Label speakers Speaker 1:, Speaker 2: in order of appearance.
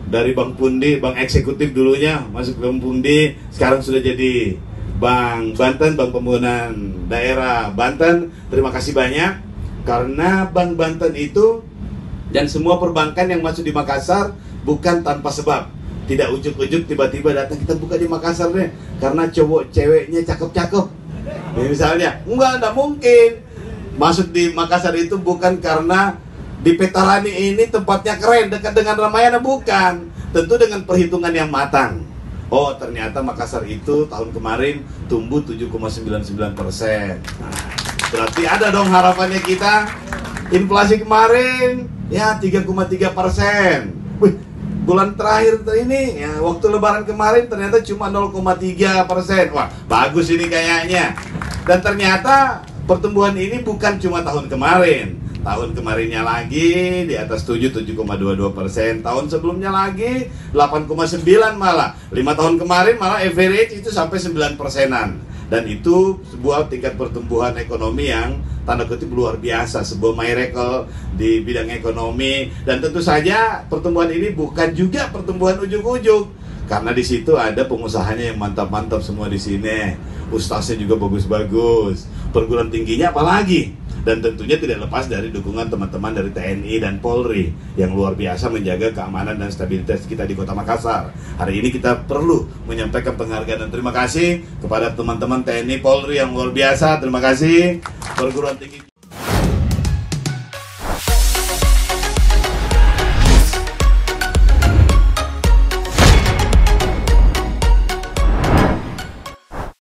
Speaker 1: dari Bank Pundi, Bank Eksekutif dulunya masuk ke Bank Pundi, sekarang sudah jadi Bank Banten, Bank Pembangunan Daerah Banten. Terima kasih banyak, karena Bank Banten itu dan semua perbankan yang masuk di Makassar bukan tanpa sebab. Tidak ujuk-ujuk tiba-tiba datang kita buka di Makassar deh, karena cowok ceweknya cakep-cakep. Ya, misalnya, enggak mungkin. Masuk di Makassar itu bukan karena di Petalani ini tempatnya keren, dekat dengan Ramayana, bukan. Tentu dengan perhitungan yang matang. Oh, ternyata Makassar itu tahun kemarin tumbuh 7,99%. Nah, berarti ada dong harapannya kita. Inflasi kemarin ya 3,3%. Bulan terakhir ini ya, waktu Lebaran kemarin ternyata cuma 0,3%. Wah, bagus ini kayaknya. Dan ternyata pertumbuhan ini bukan cuma tahun kemarin. Tahun kemarinnya lagi di atas 7,22%. Tahun sebelumnya lagi 8,9 malah. 5 tahun kemarin malah average itu sampai 9%-an. Dan itu sebuah tingkat pertumbuhan ekonomi yang tanda kutip luar biasa, sebuah miracle di bidang ekonomi. Dan tentu saja pertumbuhan ini bukan juga pertumbuhan ujuk-ujuk, karena di situ ada pengusahanya yang mantap-mantap semua di sini. Ustaznya juga bagus-bagus, perguruan tingginya apalagi. Dan tentunya tidak lepas dari dukungan teman-teman dari TNI dan Polri yang luar biasa menjaga keamanan dan stabilitas kita di Kota Makassar. Hari ini kita perlu menyampaikan penghargaan dan terima kasih kepada teman-teman TNI Polri yang luar biasa. Terima kasih. Perguruan tinggi